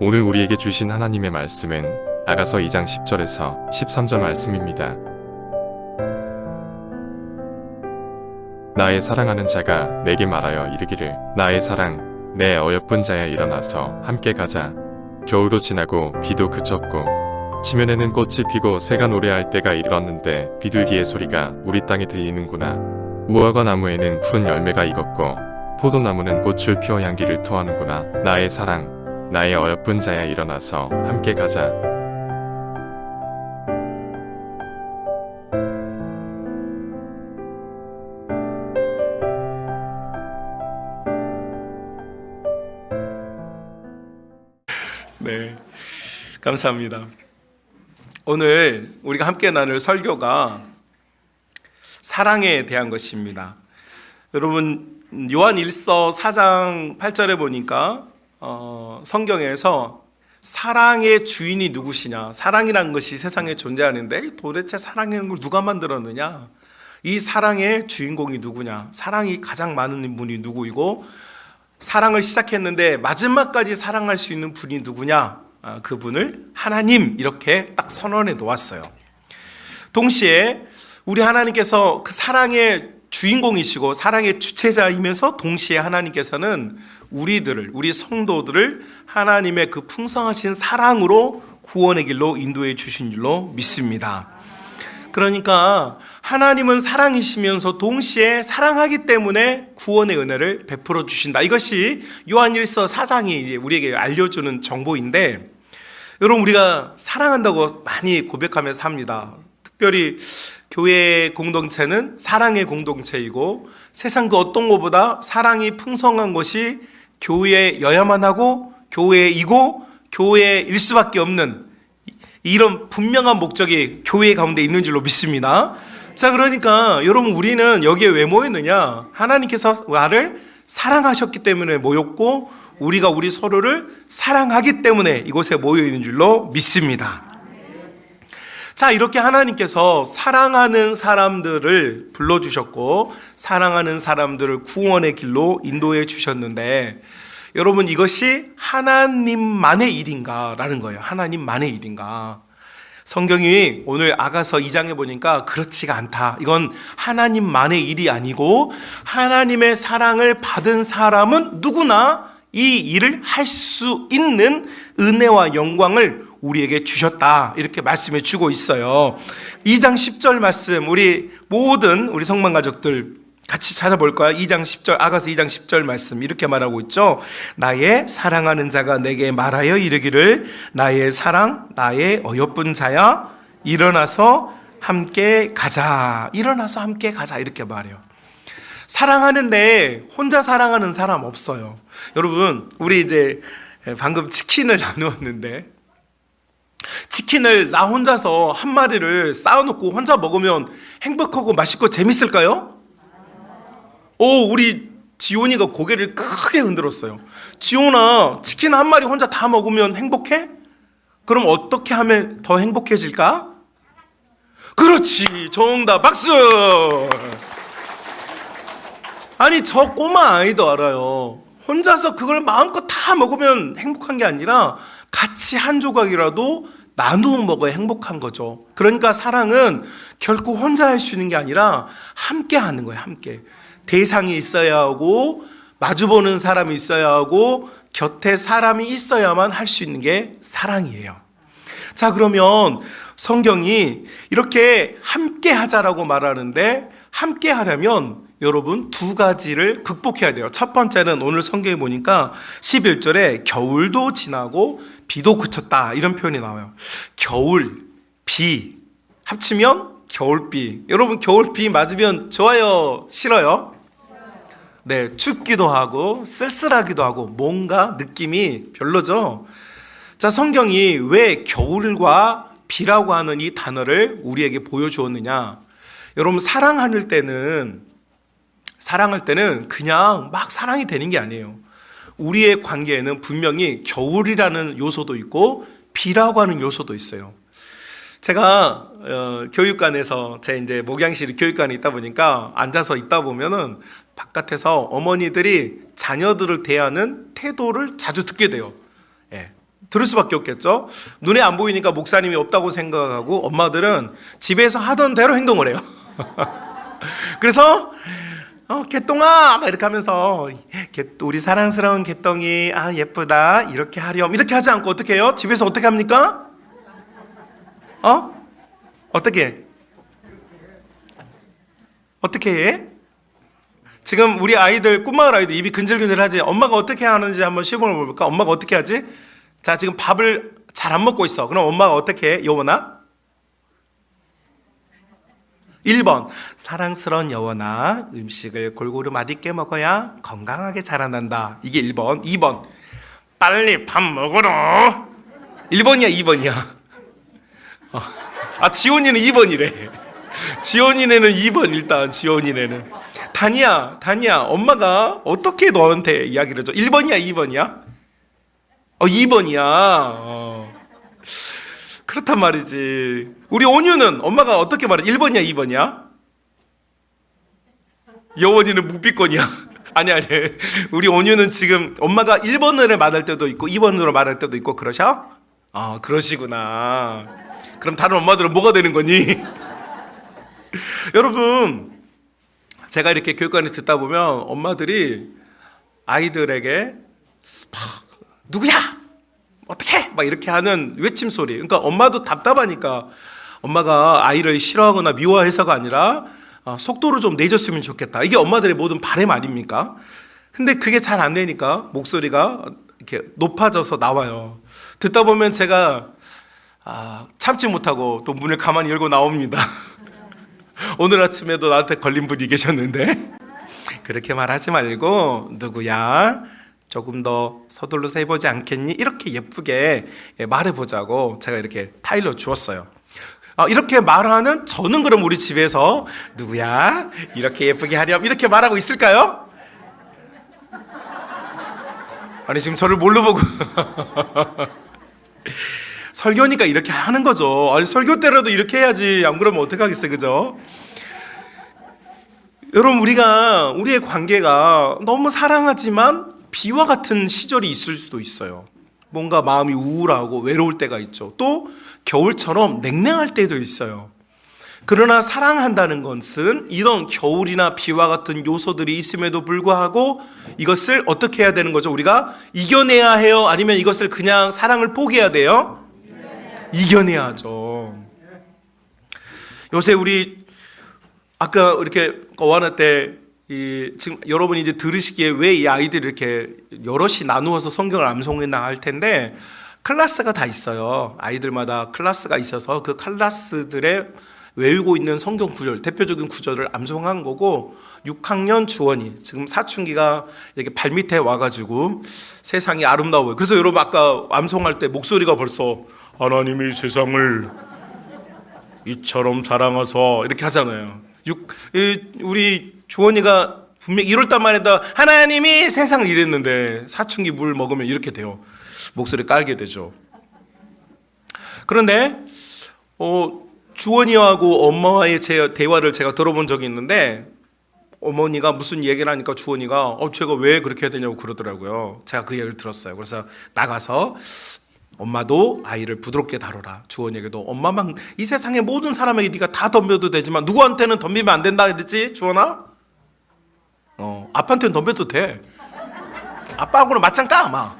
오늘 우리에게 주신 하나님의 말씀은 아가서 2장 10절에서 13절 말씀입니다. 나의 사랑하는 자가 내게 말하여 이르기를 나의 사랑 내 어여쁜 자야 일어나서 함께 가자. 겨울도 지나고 비도 그쳤고 지면에는 꽃이 피고 새가 노래할 때가 이르렀는데 비둘기의 소리가 우리 땅에 들리는구나. 무화과 나무에는 푼 열매가 익었고 포도나무는 꽃을 피워 향기를 토하는구나. 나의 사랑 나의 어여쁜 자야 일어나서 함께 가자. 네, 감사합니다. 오늘 우리가 함께 나눌 설교가 사랑에 대한 것입니다. 여러분, 요한 1서 4장 8절에 보니까 성경에서 사랑의 주인이 누구시냐, 사랑이라는 것이 세상에 존재하는데 도대체 사랑이라는 걸 누가 만들었느냐, 이 사랑의 주인공이 누구냐, 사랑이 가장 많은 분이 누구이고 사랑을 시작했는데 마지막까지 사랑할 수 있는 분이 누구냐, 그분을 하나님, 이렇게 딱 선언해 놓았어요. 동시에 우리 하나님께서 그 사랑의 주인공이시고 사랑의 주체자이면서 동시에 하나님께서는 우리 성도들을 하나님의 그 풍성하신 사랑으로 구원의 길로 인도해 주신 줄로 믿습니다. 그러니까 하나님은 사랑이시면서 동시에 사랑하기 때문에 구원의 은혜를 베풀어 주신다. 이것이 요한일서 4장이 우리에게 알려주는 정보인데, 여러분, 우리가 사랑한다고 많이 고백하면서 삽니다. 특별히 교회 공동체는 사랑의 공동체이고 세상 그 어떤 것보다 사랑이 풍성한 것이 교회여야만 하고 교회이고 교회일 수밖에 없는 이런 분명한 목적이 교회 가운데 있는 줄로 믿습니다. 자, 그러니까 여러분, 우리는 여기에 왜 모였느냐? 하나님께서 나를 사랑하셨기 때문에 모였고 우리가 우리 서로를 사랑하기 때문에 이곳에 모여 있는 줄로 믿습니다. 자, 이렇게 하나님께서 사랑하는 사람들을 불러주셨고 사랑하는 사람들을 구원의 길로 인도해 주셨는데, 여러분, 이것이 하나님만의 일인가라는 거예요. 하나님만의 일인가? 성경이 오늘 아가서 2장에 보니까 그렇지가 않다. 이건 하나님만의 일이 아니고 하나님의 사랑을 받은 사람은 누구나 이 일을 할 수 있는 은혜와 영광을 우리에게 주셨다, 이렇게 말씀해 주고 있어요. 2장 10절 말씀, 우리 모든 우리 성만 가족들 같이 찾아볼까요? 2장 10절, 아가서 2장 10절 말씀 이렇게 말하고 있죠. 나의 사랑하는 자가 내게 말하여 이르기를 나의 사랑 나의 어여쁜 자야 일어나서 함께 가자. 일어나서 함께 가자, 이렇게 말해요. 사랑하는데 혼자 사랑하는 사람 없어요. 여러분, 우리 이제 방금 치킨을 나누었는데, 치킨을 나 혼자서 한 마리를 쌓아놓고 혼자 먹으면 행복하고 맛있고 재밌을까요? 우리 지온이가 고개를 크게 흔들었어요. 지온아, 치킨 한 마리 혼자 다 먹으면 행복해? 그럼 어떻게 하면 더 행복해질까? 그렇지, 정답, 박수! 아니, 저 꼬마 아이도 알아요. 혼자서 그걸 마음껏 다 먹으면 행복한 게 아니라 같이 한 조각이라도 나누어 먹어야 행복한 거죠. 그러니까 사랑은 결코 혼자 할 수 있는 게 아니라 함께 하는 거예요. 함께. 대상이 있어야 하고 마주보는 사람이 있어야 하고 곁에 사람이 있어야만 할 수 있는 게 사랑이에요. 자, 그러면 성경이 이렇게 함께 하자라고 말하는데, 함께 하려면 여러분 두 가지를 극복해야 돼요. 첫 번째는 오늘 성경에 보니까 11절에 겨울도 지나고 비도 그쳤다, 이런 표현이 나와요. 겨울, 비 합치면 겨울비. 여러분, 겨울비 맞으면 좋아요, 싫어요? 네, 춥기도 하고 쓸쓸하기도 하고 뭔가 느낌이 별로죠. 자, 성경이 왜 겨울과 비라고 하는 이 단어를 우리에게 보여주었느냐? 여러분, 사랑할 때는 그냥 막 사랑이 되는 게 아니에요. 우리의 관계에는 분명히 겨울이라는 요소도 있고 비라고 하는 요소도 있어요. 제가 교육관에서 제 이제 목양실이 교육관에 있다 보니까 앉아서 있다 보면은 바깥에서 어머니들이 자녀들을 대하는 태도를 자주 듣게 돼요. 예, 들을 수밖에 없겠죠. 눈에 안 보이니까 목사님이 없다고 생각하고 엄마들은 집에서 하던 대로 행동을 해요. 그래서 개똥아 막 이렇게 하면서 우리 사랑스러운 개똥이 예쁘다 이렇게 하렴 이렇게 하지 않고 어떻게 해요? 집에서 어떻게 합니까? 어떻게 해? 지금 우리 아이들 꿈마을 아이들 입이 근질근질하지? 엄마가 어떻게 하는지 한번 시범을 볼까? 엄마가 어떻게 하지? 자, 지금 밥을 잘 안 먹고 있어. 그럼 엄마가 어떻게 해? 여원아? 1번 사랑스러운 여원아, 음식을 골고루 맛있게 먹어야 건강하게 자라난다. 이게 1번. 2번 빨리 밥 먹으러. 1번이야 2번이야? 지원이는 2번이래. 지원이네는 2번. 일단 지원이네는 다니야 엄마가 어떻게 너한테 이야기를 해줘? 1번이야 2번이야? 2번이야. 그렇단 말이지. 우리 온유는 엄마가 어떻게 말해? 1번이야 2번이야? 여원이는 묵비권이야. 아니 우리 온유는 지금 엄마가 1번으로 말할 때도 있고 2번으로 말할 때도 있고 그러셔? 그러시구나. 그럼 다른 엄마들은 뭐가 되는 거니? 여러분, 제가 이렇게 교육관에 듣다 보면 엄마들이 아이들에게 누구야? 어떻게? 막 이렇게 하는 외침 소리. 그러니까 엄마도 답답하니까 엄마가 아이를 싫어하거나 미워해서가 아니라 속도를 좀 내줬으면 좋겠다. 이게 엄마들의 모든 바람 아닙니까? 근데 그게 잘 안 되니까 목소리가 이렇게 높아져서 나와요. 듣다 보면 제가 참지 못하고 또 문을 가만히 열고 나옵니다. 오늘 아침에도 나한테 걸린 분이 계셨는데 그렇게 말하지 말고 누구야? 조금 더 서둘러서 해보지 않겠니? 이렇게 예쁘게 말해보자고 제가 이렇게 타일러 주었어요. 이렇게 말하는 저는 그럼 우리 집에서 누구야? 이렇게 예쁘게 하렴 이렇게 말하고 있을까요? 아니 지금 저를 뭘로 보고 설교니까 이렇게 하는 거죠. 아니 설교 때라도 이렇게 해야지. 안 그러면 어떡하겠어요, 그죠? 여러분, 우리의 관계가 너무 사랑하지만 비와 같은 시절이 있을 수도 있어요. 뭔가 마음이 우울하고 외로울 때가 있죠. 또 겨울처럼 냉랭할 때도 있어요. 그러나 사랑한다는 것은 이런 겨울이나 비와 같은 요소들이 있음에도 불구하고 이것을 어떻게 해야 되는 거죠? 우리가 이겨내야 해요? 아니면 이것을 그냥 사랑을 포기해야 돼요? 이겨내야죠. 요새 우리 아까 이렇게 어와나 때 지금 여러분이 이제 들으시기에 왜 이 아이들이 이렇게 여럿이 나누어서 성경을 암송했나 할 텐데 클래스가 다 있어요. 아이들마다 클래스가 있어서 그 클래스들의 외우고 있는 성경 구절, 대표적인 구절을 암송한 거고 6학년 주원이 지금 사춘기가 이렇게 발밑에 와가지고 세상이 아름다워요. 그래서 여러분 아까 암송할 때 목소리가 벌써 하나님이 세상을 이처럼 사랑하사 이렇게 하잖아요. 우리 주원이가 분명 1월달만 해도 하나님이 세상을 이랬는데 사춘기 물 먹으면 이렇게 돼요. 목소리 깔게 되죠. 그런데 주원이하고 엄마와의 대화를 제가 들어본 적이 있는데 어머니가 무슨 얘기를 하니까 주원이가 제가 왜 그렇게 해야 되냐고 그러더라고요. 제가 그 얘기를 들었어요. 그래서 나가서 엄마도 아이를 부드럽게 다뤄라. 주원이에게도 엄마만 이 세상의 모든 사람에게 네가 다 덤벼도 되지만 누구한테는 덤비면 안 된다 그랬지 주원아? 아빠한테는 덤벼도 돼. 아빠하고는 맞짱 까막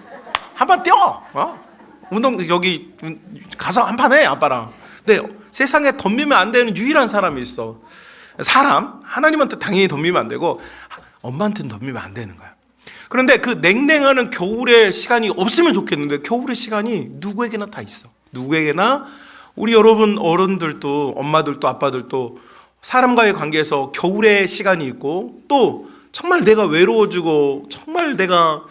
한 판 뛰어. 운동 여기 가서 한 판 해 아빠랑. 근데 세상에 덤비면 안 되는 유일한 사람이 있어. 하나님한테 당연히 덤비면 안 되고 엄마한테는 덤비면 안 되는 거야. 그런데 그 냉랭하는 겨울의 시간이 없으면 좋겠는데 겨울의 시간이 누구에게나 다 있어. 누구에게나 우리 여러분 어른들도 엄마들도 아빠들도 사람과의 관계에서 겨울의 시간이 있고 또 정말 내가 외로워지고 정말 내가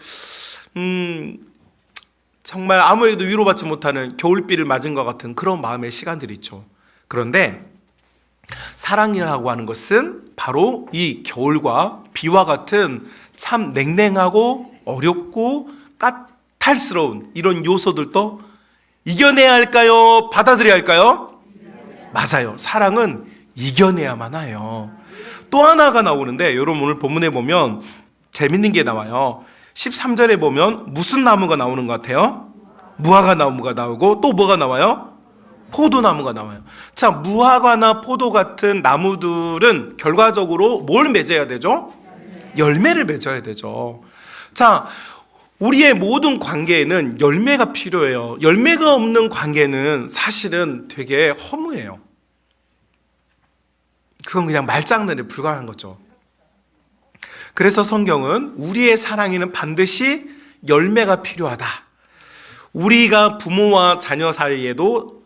정말 아무에게도 위로받지 못하는 겨울비를 맞은 것 같은 그런 마음의 시간들이 있죠. 그런데 사랑이라고 하는 것은 바로 이 겨울과 비와 같은 참 냉랭하고 어렵고 까탈스러운 이런 요소들도 이겨내야 할까요? 받아들여야 할까요? 맞아요. 사랑은 이겨내야만 해요. 또 하나가 나오는데 여러분 오늘 본문에 보면 재밌는 게 나와요. 13절에 보면 무슨 나무가 나오는 것 같아요? 무화과 나무가 나오고 또 뭐가 나와요? 포도나무가 나와요. 자, 무화과나 포도 같은 나무들은 결과적으로 뭘 맺어야 되죠? 열매를 맺어야 되죠. 자, 우리의 모든 관계에는 열매가 필요해요. 열매가 없는 관계는 사실은 되게 허무해요. 그건 그냥 말장난에 불과한 거죠. 그래서 성경은 우리의 사랑에는 반드시 열매가 필요하다. 우리가 부모와 자녀 사이에도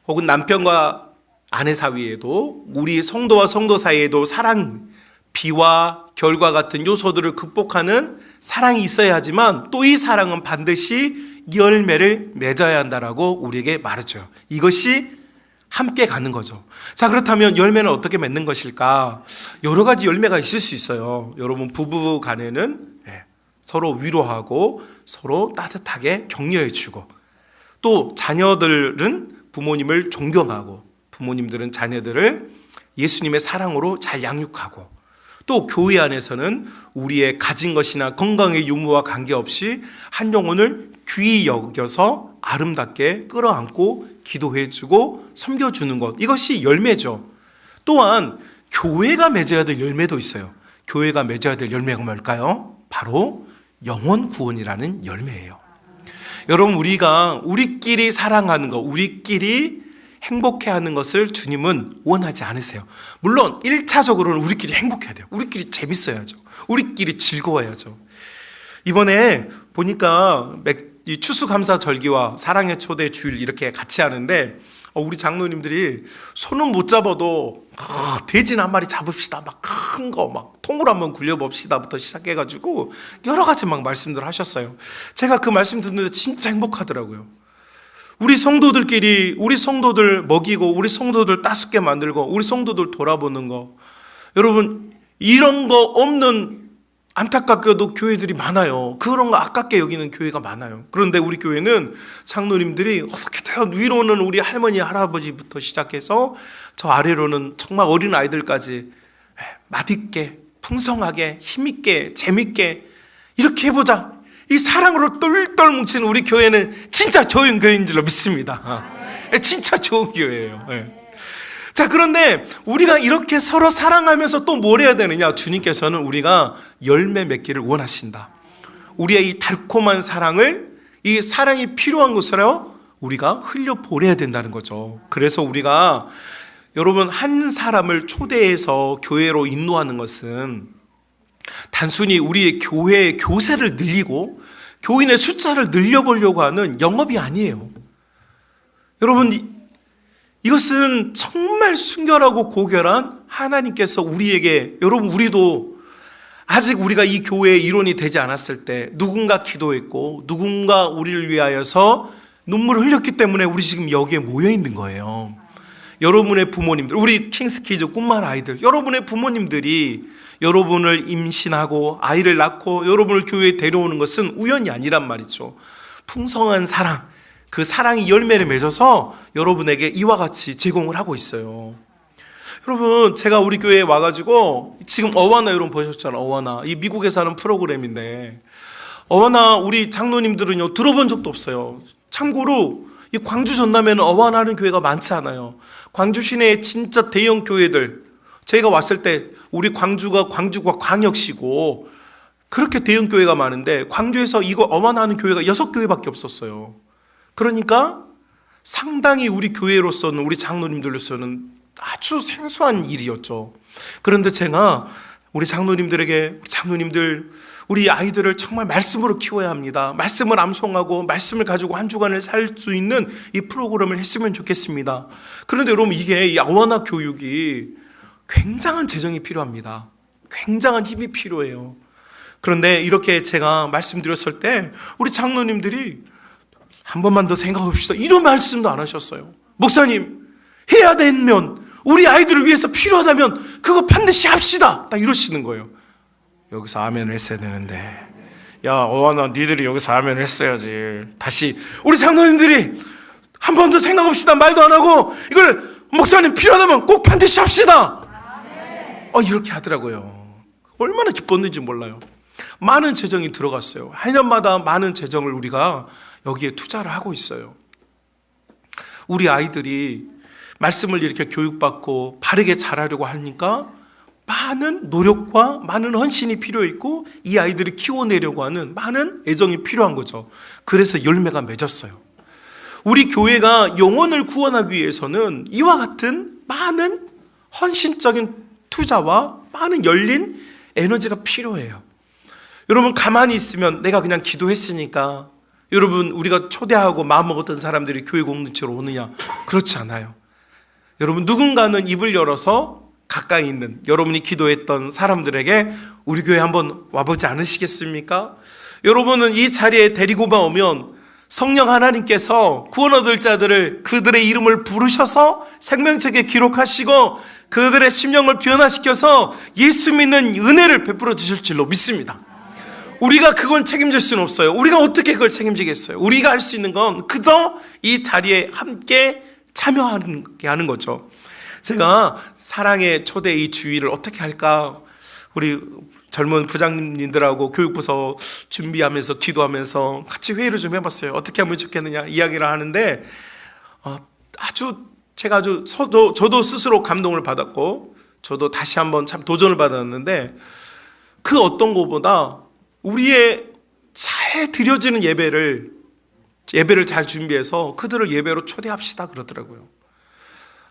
혹은 남편과 아내 사이에도 우리 성도와 성도 사이에도 사랑, 비와 결과 같은 요소들을 극복하는 사랑이 있어야 하지만 또 이 사랑은 반드시 열매를 맺어야 한다라고 우리에게 말해줘요. 이것이 함께 가는 거죠. 자, 그렇다면 열매는 어떻게 맺는 것일까? 여러 가지 열매가 있을 수 있어요. 여러분, 부부 간에는 서로 위로하고 서로 따뜻하게 격려해주고, 또 자녀들은 부모님을 존경하고 부모님들은 자녀들을 예수님의 사랑으로 잘 양육하고, 또 교회 안에서는 우리의 가진 것이나 건강의 유무와 관계없이 한 영혼을 귀히 여겨서 아름답게 끌어안고 기도해주고 섬겨주는 것, 이것이 열매죠. 또한 교회가 맺어야 될 열매도 있어요. 교회가 맺어야 될 열매가 뭘까요? 바로 영혼 구원이라는 열매예요. 여러분, 우리가 우리끼리 사랑하는 것, 우리끼리 행복해하는 것을 주님은 원하지 않으세요. 물론 1차적으로는 우리끼리 행복해야 돼요. 우리끼리 재밌어야죠. 우리끼리 즐거워야죠. 이번에 보니까 이 추수감사절기와 사랑의 초대 주일 이렇게 같이 하는데, 우리 장로님들이 손은 못 잡아도 돼지는 한 마리 잡읍시다, 막 큰 거 막 통으로 한번 굴려봅시다부터 시작해가지고 여러 가지 막 말씀들 하셨어요. 제가 그 말씀 듣는데 진짜 행복하더라고요. 우리 성도들끼리 우리 성도들 먹이고 우리 성도들 따숩게 만들고 우리 성도들 돌아보는 거, 여러분, 이런 거 없는, 안타깝게도 교회들이 많아요. 그런 거 아깝게 여기는 교회가 많아요. 그런데 우리 교회는 장로님들이 어떻게든 위로는 우리 할머니 할아버지부터 시작해서 저 아래로는 정말 어린 아이들까지 맛있게 풍성하게 힘있게 재밌게 이렇게 해보자, 이 사랑으로 똘똘 뭉치는 우리 교회는 진짜 좋은 교회인 줄로 믿습니다. 진짜 좋은 교회예요. 자, 그런데 우리가 이렇게 서로 사랑하면서 또 뭘 해야 되느냐? 주님께서는 우리가 열매 맺기를 원하신다. 우리의 이 달콤한 사랑을, 이 사랑이 필요한 곳으로 우리가 흘려보내야 된다는 거죠. 그래서 우리가, 여러분, 한 사람을 초대해서 교회로 인도하는 것은 단순히 우리의 교회의 교세를 늘리고 교인의 숫자를 늘려보려고 하는 영업이 아니에요. 여러분, 이것은 정말 순결하고 고결한 하나님께서 우리에게, 여러분, 우리도 아직 우리가 이 교회의 일원이 되지 않았을 때 누군가 기도했고 누군가 우리를 위하여서 눈물을 흘렸기 때문에 우리 지금 여기에 모여 있는 거예요. 여러분의 부모님들, 우리 킹스키즈 꿈만 아이들, 여러분의 부모님들이 여러분을 임신하고 아이를 낳고 여러분을 교회에 데려오는 것은 우연이 아니란 말이죠. 풍성한 사랑, 그 사랑이 열매를 맺어서 여러분에게 이와 같이 제공을 하고 있어요. 여러분, 제가 우리 교회에 와가지고 지금 어와나, 여러분 보셨잖아요. 어와나, 이 미국에서 하는 프로그램인데, 어와나 우리 장로님들은요 들어본 적도 없어요. 참고로 이 광주 전남에는 어와나 하는 교회가 많지 않아요. 광주 시내에 진짜 대형 교회들, 제가 왔을 때 우리 광주가 광역시고 그렇게 대형 교회가 많은데 광주에서 이거 어와나 하는 교회가 6교회밖에 없었어요. 그러니까 상당히 우리 교회로서는, 우리 장로님들로서는 아주 생소한 일이었죠. 그런데 제가 우리 장로님들에게, 장로님들, 우리 아이들을 정말 말씀으로 키워야 합니다. 말씀을 암송하고 말씀을 가지고 한 주간을 살 수 있는 이 프로그램을 했으면 좋겠습니다. 그런데 여러분, 이게 이 어와나 교육이 굉장한 재정이 필요합니다. 굉장한 힘이 필요해요. 그런데 이렇게 제가 말씀드렸을 때 우리 장로님들이 한 번만 더 생각해봅시다, 이런 말씀도 안 하셨어요. 목사님, 해야 되면, 우리 아이들을 위해서 필요하다면 그거 반드시 합시다, 딱 이러시는 거예요. 여기서 아멘을 했어야 되는데, 야 어와나, 니들이 여기서 아멘을 했어야지. 다시 우리 장로님들이 한 번 더 생각합시다, 말도 안 하고 이걸 목사님 필요하다면 꼭 반드시 합시다, 이렇게 하더라고요. 얼마나 기뻤는지 몰라요. 많은 재정이 들어갔어요. 한 년마다 많은 재정을 우리가 여기에 투자를 하고 있어요. 우리 아이들이 말씀을 이렇게 교육받고 바르게 자라려고 하니까 많은 노력과 많은 헌신이 필요 있고 이 아이들을 키워내려고 하는 많은 애정이 필요한 거죠. 그래서 열매가 맺었어요. 우리 교회가 영혼을 구원하기 위해서는 이와 같은 많은 헌신적인 투자와 많은 열린 에너지가 필요해요. 여러분, 가만히 있으면 내가 그냥 기도했으니까 여러분, 우리가 초대하고 마음먹었던 사람들이 교회 공동체로 오느냐? 그렇지 않아요. 여러분, 누군가는 입을 열어서 가까이 있는 여러분이 기도했던 사람들에게 우리 교회 한번 와보지 않으시겠습니까? 여러분은 이 자리에 데리고만 오면 성령 하나님께서 구원 얻을 자들을 그들의 이름을 부르셔서 생명책에 기록하시고 그들의 심령을 변화시켜서 예수 믿는 은혜를 베풀어 주실 줄로 믿습니다. 우리가 그걸 책임질 수는 없어요. 우리가 어떻게 그걸 책임지겠어요? 우리가 할 수 있는 건 그저 이 자리에 함께 참여하는 거죠. 제가 사랑의 초대 이 주의를 어떻게 할까? 우리 젊은 부장님들하고 교육부서 준비하면서 기도하면서 같이 회의를 좀 해봤어요. 어떻게 하면 좋겠느냐 이야기를 하는데 저도 스스로 감동을 받았고 저도 다시 한번 참 도전을 받았는데 그 어떤 것보다 우리의 잘 드려지는 예배를 잘 준비해서 그들을 예배로 초대합시다 그러더라고요.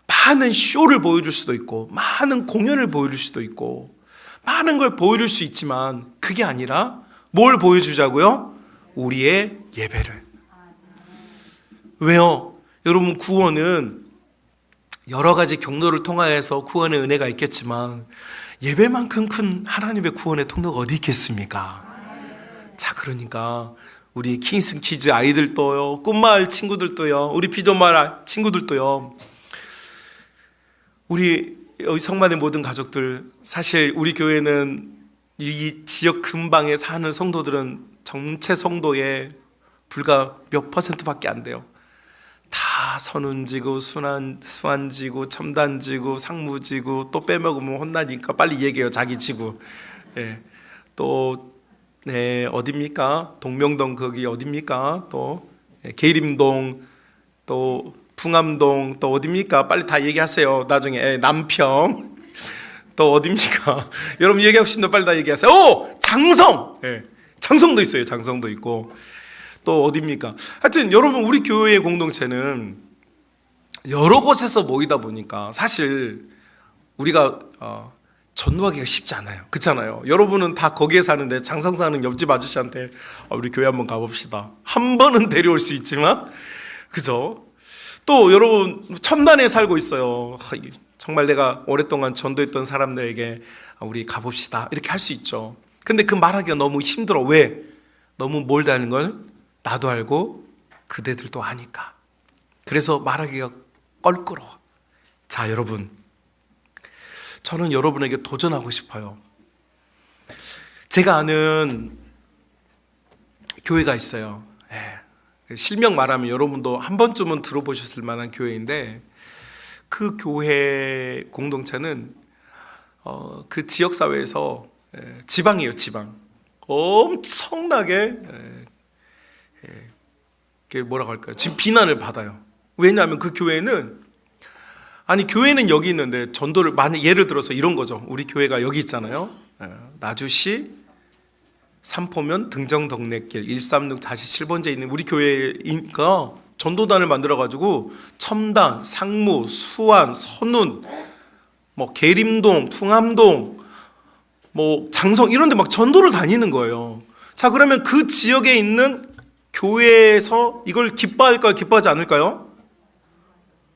많은 쇼를 보여줄 수도 있고 많은 공연을 보여줄 수도 있고 많은 걸 보여줄 수 있지만 그게 아니라 뭘 보여주자고요? 우리의 예배를. 왜요? 여러분, 구원은 여러 가지 경로를 통하여서 구원의 은혜가 있겠지만 예배만큼 큰 하나님의 구원의 통로가 어디 있겠습니까? 자, 그러니까 우리 킹스 키즈 아이들도요, 꿈마을 친구들도요, 우리 비전마을 친구들도요, 우리 성만의 모든 가족들, 사실 우리 교회는 이 지역 근방에 사는 성도들은 전체 성도의 불과 몇 %밖에 안 돼요. 다 선운지고 수안지고 첨단지고 상무지고 또 빼먹으면 혼나니까 빨리 얘기해요. 자기 지구. 예. 또 어딥니까? 동명동 거기 어딥니까? 또 계림동 또 풍암동 또 어딥니까? 빨리 다 얘기하세요. 나중에 남평 또 어딥니까? 여러분 얘기하고 싶은데 빨리 다 얘기하세요. 오! 장성! 장성도 있어요. 장성도 있고 또 어딥니까? 하여튼 여러분, 우리 교회의 공동체는 여러 곳에서 모이다 보니까 사실 우리가 전도하기가 쉽지 않아요. 그렇잖아요. 여러분은 다 거기에 사는데 장성 사는 옆집 아저씨한테 우리 교회 한번 가봅시다. 한 번은 데려올 수 있지만, 그죠? 또 여러분 첨단에 살고 있어요. 정말 내가 오랫동안 전도했던 사람들에게 우리 가봅시다 이렇게 할 수 있죠. 근데 그 말하기가 너무 힘들어. 왜? 너무 멀다는 걸 나도 알고 그대들도 아니까. 그래서 말하기가 껄끄러워. 자, 여러분, 저는 여러분에게 도전하고 싶어요. 제가 아는 교회가 있어요. 실명 말하면 여러분도 한 번쯤은 들어보셨을 만한 교회인데, 그 교회 공동체는 그 지역사회에서 지방이에요. 지방. 엄청나게 뭐라고 할까요? 지금 비난을 받아요. 왜냐하면 그 교회는, 아니 교회는 여기 있는데 전도를 만약 예를 들어서 이런 거죠. 우리 교회가 여기 있잖아요. 나주시 삼포면 등정덕내길 136-7번지에 있는 우리 교회니까 전도단을 만들어가지고 첨단, 상무, 수안, 선운, 뭐 계림동, 풍암동, 뭐 장성 이런 데 막 전도를 다니는 거예요. 자, 그러면 그 지역에 있는 교회에서 이걸 기뻐할까요? 기뻐하지 않을까요?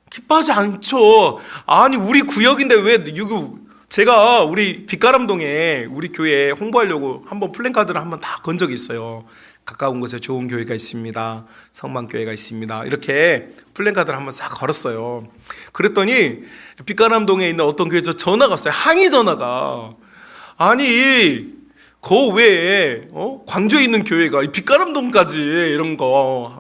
기뻐하지 않죠. 아니 우리 구역인데 왜 이거, 제가 우리 빛가람동에 우리 교회 홍보하려고 한번 플랜카드를 한번 다 건 적이 있어요. 가까운 곳에 좋은 교회가 있습니다. 성만교회가 있습니다. 이렇게 플랜카드를 한번 싹 걸었어요. 그랬더니 빛가람동에 있는 어떤 교회에서 전화가 왔어요. 항의 전화가. 아니 그 외에 광주에 있는 교회가 빛가람동까지 이런 거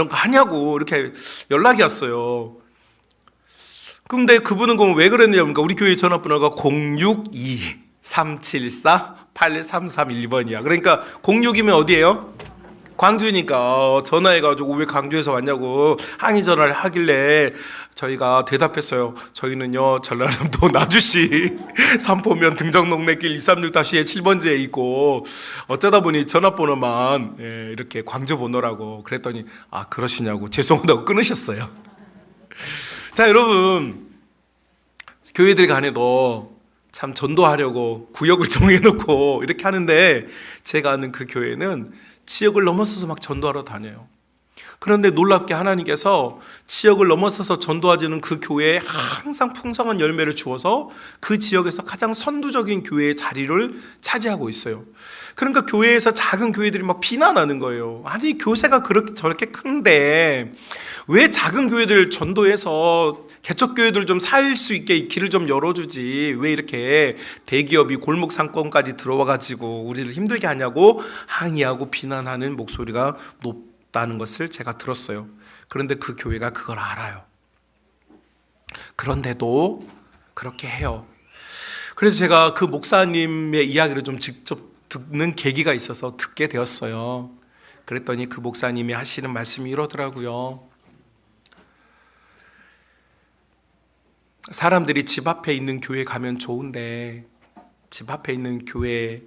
하냐고 이렇게 연락이 왔어요. 근데 그분은 그럼 왜 그랬냐면 우리 교회 전화번호가 062-374-8331번이야. 그러니까 06이면 어디예요? 광주니까 전화해가지고 왜 광주에서 왔냐고 항의 전화를 하길래 저희가 대답했어요. 저희는요 전라남도 나주시 삼포면 등정동래길 236-7번지에 있고 어쩌다 보니 전화번호만 이렇게 광주 번호라고 그랬더니 아 그러시냐고 죄송하다고 끊으셨어요. 자 여러분, 교회들 간에도 참 전도하려고 구역을 정해놓고 이렇게 하는데 제가 아는 그 교회는 지역을 넘어서서 막 전도하러 다녀요. 그런데 놀랍게 하나님께서 지역을 넘어서서 전도하시는 그 교회에 항상 풍성한 열매를 주어서 그 지역에서 가장 선두적인 교회의 자리를 차지하고 있어요. 그러니까 교회에서 작은 교회들이 막 비난하는 거예요. 아니 교세가 그렇게 저렇게 큰데 왜 작은 교회들 전도해서 개척교회들 좀 살 수 있게 길을 좀 열어주지 왜 이렇게 대기업이 골목 상권까지 들어와가지고 우리를 힘들게 하냐고 항의하고 비난하는 목소리가 높다는 것을 제가 들었어요. 그런데 그 교회가 그걸 알아요. 그런데도 그렇게 해요. 그래서 제가 그 목사님의 이야기를 좀 직접 듣는 계기가 있어서 듣게 되었어요. 그랬더니 그 목사님이 하시는 말씀이 이러더라고요. 사람들이 집 앞에 있는 교회 가면 좋은데 집 앞에 있는 교회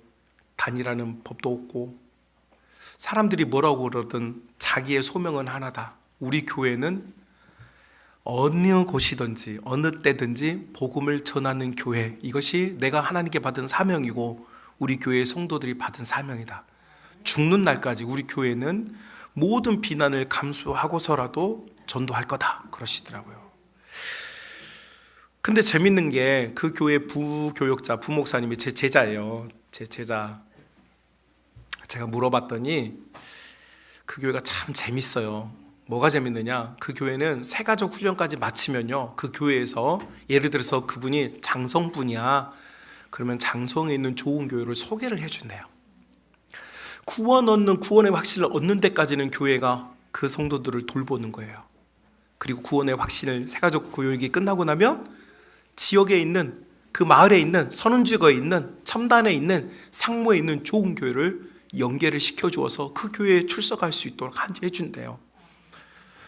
다니라는 법도 없고 사람들이 뭐라고 그러든 자기의 소명은 하나다. 우리 교회는 어느 곳이든지 어느 때든지 복음을 전하는 교회, 이것이 내가 하나님께 받은 사명이고 우리 교회의 성도들이 받은 사명이다. 죽는 날까지 우리 교회는 모든 비난을 감수하고서라도 전도할 거다 그러시더라고요. 근데 재밌는 게 그 교회 부교역자, 부목사님이 제 제자예요. 제 제자. 제가 물어봤더니 그 교회가 참 재밌어요. 뭐가 재밌느냐? 그 교회는 새가족 훈련까지 마치면요, 그 교회에서 예를 들어서 그분이 장성분이야. 그러면 장성에 있는 좋은 교회를 소개를 해준대요. 구원의 확신을 얻는 데까지는 교회가 그 성도들을 돌보는 거예요. 그리고 구원의 확신을 새가족 교육이 끝나고 나면 지역에 있는 그 마을에 있는 선운지거에 있는 첨단에 있는 상모에 있는 좋은 교회를 연계를 시켜주어서 그 교회에 출석할 수 있도록 해준대요.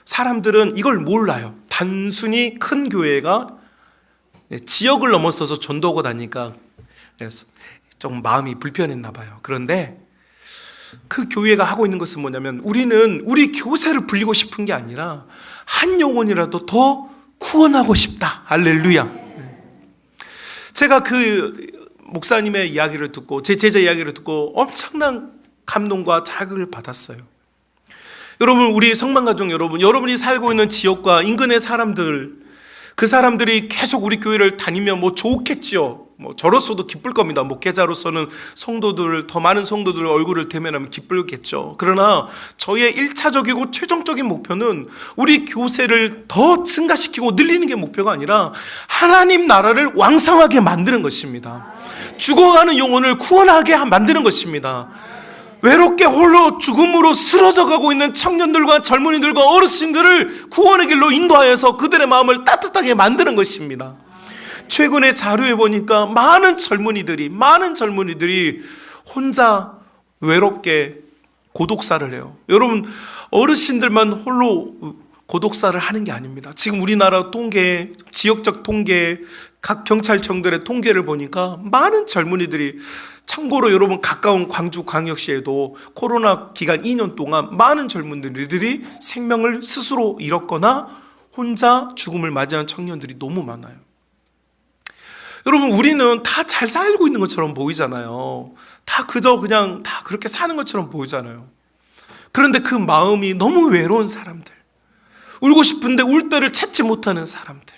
사람들은 이걸 몰라요. 단순히 큰 교회가 지역을 넘어서서 전도하고 다니까 좀 마음이 불편했나 봐요. 그런데 그 교회가 하고 있는 것은 뭐냐면 우리는 우리 교세를 불리고 싶은 게 아니라 한 영혼이라도 더 구원하고 싶다. 할렐루야. 제가 그 목사님의 이야기를 듣고 제 제자 이야기를 듣고 엄청난 감동과 자극을 받았어요. 여러분, 우리 성만가족 여러분, 여러분이 살고 있는 지역과 인근의 사람들, 그 사람들이 계속 우리 교회를 다니면 뭐 좋겠지요. 뭐 저로서도 기쁠 겁니다. 목회자로서는 성도들, 더 많은 성도들 얼굴을 대면하면 기쁘겠죠. 그러나 저의 1차적이고 최종적인 목표는 우리 교세를 더 증가시키고 늘리는 게 목표가 아니라 하나님 나라를 왕성하게 만드는 것입니다. 죽어가는 영혼을 구원하게 만드는 것입니다. 외롭게 홀로 죽음으로 쓰러져 가고 있는 청년들과 젊은이들과 어르신들을 구원의 길로 인도하여서 그들의 마음을 따뜻하게 만드는 것입니다. 최근에 자료에 보니까 많은 젊은이들이 혼자 외롭게 고독사를 해요. 여러분, 어르신들만 홀로 고독사를 하는 게 아닙니다. 지금 우리나라 통계, 지역적 통계, 각 경찰청들의 통계를 보니까 많은 젊은이들이, 참고로 여러분 가까운 광주광역시에도 코로나 기간 2년 동안 많은 젊은이들이 생명을 스스로 잃었거나 혼자 죽음을 맞이한 청년들이 너무 많아요. 여러분, 우리는 다 잘 살고 있는 것처럼 보이잖아요. 다 그냥 다 그렇게 사는 것처럼 보이잖아요. 그런데 그 마음이 너무 외로운 사람들, 울고 싶은데 울 때를 찾지 못하는 사람들,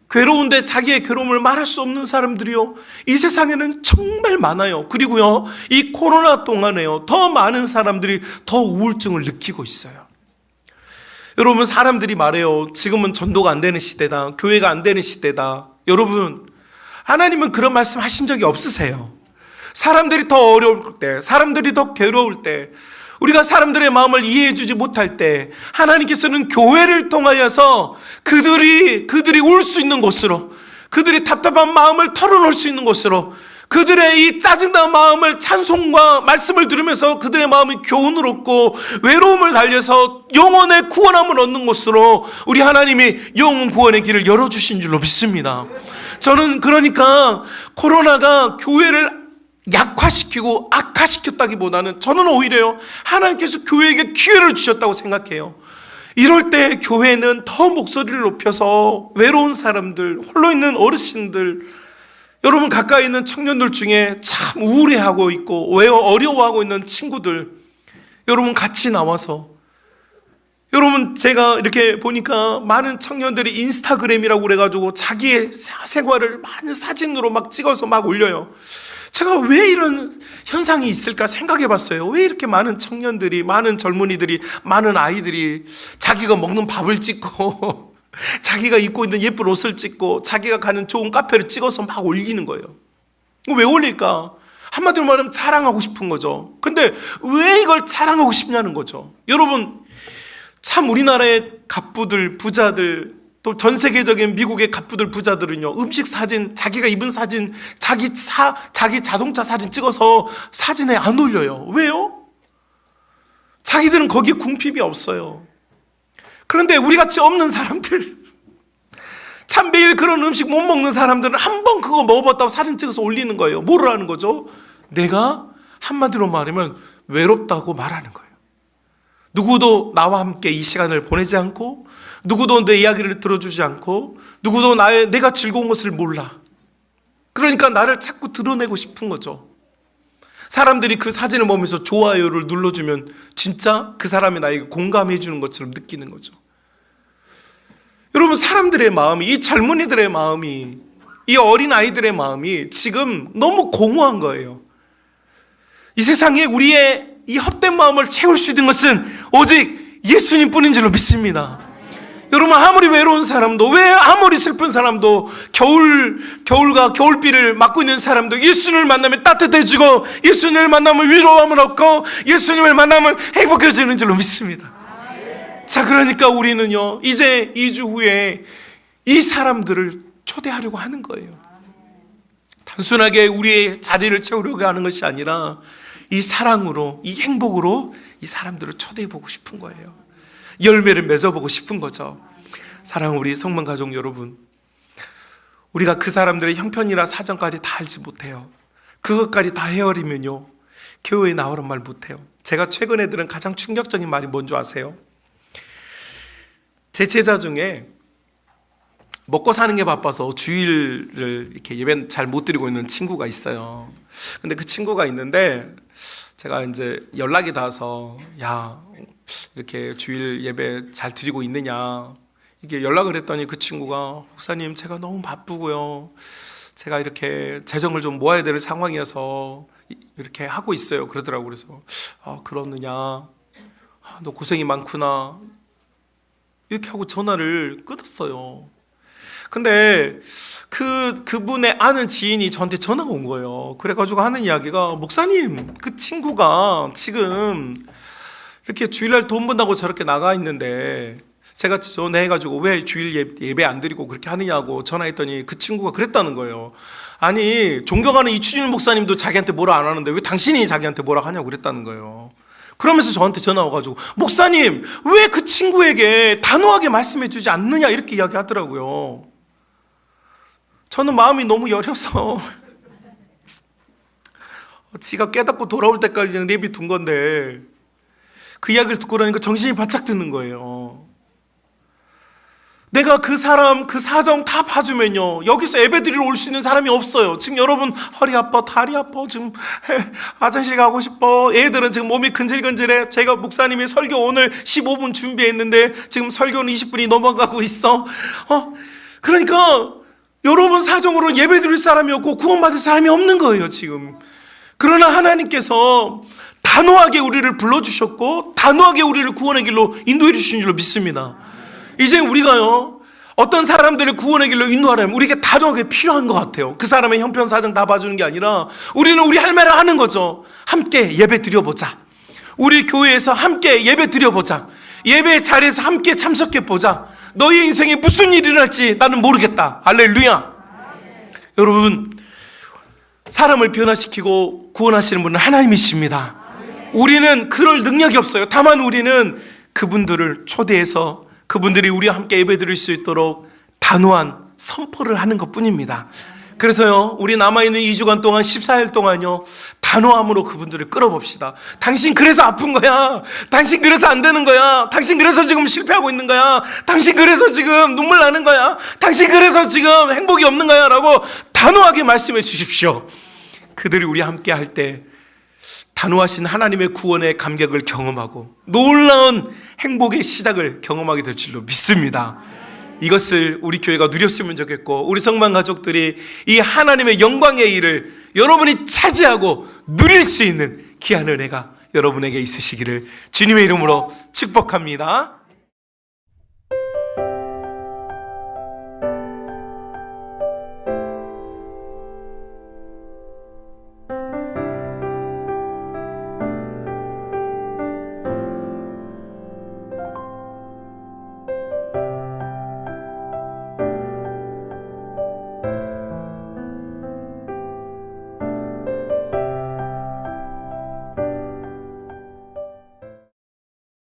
괴로운데 자기의 괴로움을 말할 수 없는 사람들이요, 이 세상에는 정말 많아요. 그리고요, 이 코로나 동안에요, 더 많은 사람들이 더 우울증을 느끼고 있어요. 여러분, 사람들이 말해요. 지금은 전도가 안 되는 시대다, 교회가 안 되는 시대다. 여러분, 하나님은 그런 말씀 하신 적이 없으세요. 사람들이 더 어려울 때, 사람들이 더 괴로울 때, 우리가 사람들의 마음을 이해해 주지 못할 때 하나님께서는 교회를 통하여서 그들이 울 수 있는 곳으로, 그들이 답답한 마음을 털어놓을 수 있는 곳으로, 그들의 이 짜증난 마음을 찬송과 말씀을 들으면서 그들의 마음이 교훈을 얻고 외로움을 달려서 영혼의 구원함을 얻는 곳으로 우리 하나님이 영혼 구원의 길을 열어주신 줄로 믿습니다. 저는 그러니까 코로나가 교회를 약화시키고 악화시켰다기보다는 저는 오히려 하나님께서 교회에게 기회를 주셨다고 생각해요. 이럴 때 교회는 더 목소리를 높여서 외로운 사람들, 홀로 있는 어르신들, 여러분 가까이 있는 청년들 중에 참 우울해하고 있고 어려워하고 있는 친구들, 여러분 같이 나와서, 여러분 제가 이렇게 보니까 많은 청년들이 인스타그램이라고 그래가지고 자기의 생활을 많은 사진으로 막 찍어서 막 올려요. 제가 왜 이런 현상이 있을까 생각해 봤어요. 왜 이렇게 많은 청년들이, 많은 젊은이들이, 많은 아이들이 자기가 먹는 밥을 찍고 자기가 입고 있는 예쁜 옷을 찍고 자기가 가는 좋은 카페를 찍어서 막 올리는 거예요. 왜 올릴까? 한마디로 말하면 자랑하고 싶은 거죠. 근데 왜 이걸 자랑하고 싶냐는 거죠. 여러분, 참 우리나라의 갑부들, 부자들, 또 전 세계적인 미국의 갑부들, 부자들은요, 음식 사진, 자기가 입은 사진, 자기 자동차 사진 찍어서 사진에 안 올려요. 왜요? 자기들은 거기에 궁핍이 없어요. 그런데 우리같이 없는 사람들, 참 매일 그런 음식 못 먹는 사람들은 한 번 그거 먹어봤다고 사진 찍어서 올리는 거예요. 뭐를 하는 거죠? 내가 한마디로 말하면 외롭다고 말하는 거예요. 누구도 나와 함께 이 시간을 보내지 않고, 누구도 내 이야기를 들어주지 않고, 누구도 내가 즐거운 것을 몰라. 그러니까 나를 자꾸 드러내고 싶은 거죠. 사람들이 그 사진을 보면서 좋아요를 눌러주면 진짜 그 사람이 나에게 공감해 주는 것처럼 느끼는 거죠. 여러분, 사람들의 마음이, 이 젊은이들의 마음이, 이 어린 아이들의 마음이 지금 너무 공허한 거예요. 이 세상에 우리의 이 헛된 마음을 채울 수 있는 것은 오직 예수님 뿐인 줄로 믿습니다. 여러분, 아무리 외로운 사람도, 왜 아무리 슬픈 사람도, 겨울과 겨울비를 맞고 있는 사람도 예수님을 만나면 따뜻해지고, 예수님을 만나면 위로함을 얻고, 예수님을 만나면 행복해지는 줄로 믿습니다. 자, 그러니까 우리는요, 이제 2주 후에 이 사람들을 초대하려고 하는 거예요. 단순하게 우리의 자리를 채우려고 하는 것이 아니라 이 사랑으로, 이 행복으로 이 사람들을 초대해보고 싶은 거예요. 열매를 맺어보고 싶은 거죠. 사랑하는 우리 성만 가족 여러분, 우리가 그 사람들의 형편이나 사정까지 다 알지 못해요. 그것까지 다 헤아리면요, 교회에 나오란 말 못해요. 제가 최근에 들은 가장 충격적인 말이 뭔지 아세요? 제 제자 중에 먹고 사는 게 바빠서 주일을 이렇게 예배 잘 못 드리고 있는 친구가 있어요. 근데 그 친구가 있는데 제가 이제 연락이 닿아서, 야, 이렇게 주일 예배 잘 드리고 있느냐, 이게 연락을 했더니 그 친구가, 목사님, 제가 너무 바쁘고요, 제가 이렇게 재정을 좀 모아야 되는 상황이어서 이렇게 하고 있어요. 그러더라고요. 그래서 그러느냐, 너 고생이 많구나, 이렇게 하고 전화를 끊었어요. 근데 그분의 아는 지인이 저한테 전화가 온 거예요. 그래가지고 하는 이야기가, 목사님, 그 친구가 지금 이렇게 주일날 돈 번다고 저렇게 나가 있는데, 제가 전화해가지고 왜 주일 예배 안 드리고 그렇게 하느냐고 전화했더니 그 친구가 그랬다는 거예요. 아니, 존경하는 이추진 목사님도 자기한테 뭐라 안 하는데 왜 당신이 자기한테 뭐라 하냐고 그랬다는 거예요. 그러면서 저한테 전화 와가지고, 목사님, 왜 그 친구에게 단호하게 말씀해 주지 않느냐, 이렇게 이야기하더라고요. 저는 마음이 너무 여려서 지가 깨닫고 돌아올 때까지 그냥 내비둔 건데, 그 이야기를 듣고 나니까 정신이 바짝 드는 거예요. 내가 그 사람, 그 사정 다 봐주면요, 여기서 예배드리러 올 수 있는 사람이 없어요. 지금 여러분 허리 아파, 다리 아파, 지금 화장실 가고 싶어, 애들은 지금 몸이 근질근질해. 제가 목사님이 설교 오늘 15분 준비했는데 지금 설교는 20분이 넘어가고 있어. 그러니까 여러분 사정으로 예배드릴 사람이 없고 구원받을 사람이 없는 거예요 지금. 그러나 하나님께서 단호하게 우리를 불러주셨고 단호하게 우리를 구원의 길로 인도해 주신 줄로 믿습니다. 이제 우리가요, 어떤 사람들을 구원의 길로 인도하려면 우리에게 단호하게 필요한 것 같아요. 그 사람의 형편 사정 다 봐주는 게 아니라 우리는 우리 할 말을 하는 거죠. 함께 예배 드려보자. 우리 교회에서 함께 예배 드려보자. 예배 자리에서 함께 참석해보자. 너희 인생에 무슨 일이 일어날지 나는 모르겠다. 할렐루야. 여러분, 사람을 변화시키고 구원하시는 분은 하나님이십니다. 우리는 그럴 능력이 없어요. 다만 우리는 그분들을 초대해서 그분들이 우리와 함께 예배드릴 수 있도록 단호한 선포를 하는 것뿐입니다. 그래서요, 우리 남아있는 2주간 동안 14일 동안요, 단호함으로 그분들을 끌어봅시다. 당신 그래서 아픈 거야. 당신 그래서 안 되는 거야. 당신 그래서 지금 실패하고 있는 거야. 당신 그래서 지금 눈물 나는 거야. 당신 그래서 지금 행복이 없는 거야. 라고 단호하게 말씀해 주십시오. 그들이 우리 함께 할 때 단호하신 하나님의 구원의 감격을 경험하고 놀라운 행복의 시작을 경험하게 될 줄로 믿습니다. 이것을 우리 교회가 누렸으면 좋겠고, 우리 성만 가족들이 이 하나님의 영광의 일을 여러분이 차지하고 누릴 수 있는 귀한 은혜가 여러분에게 있으시기를 주님의 이름으로 축복합니다.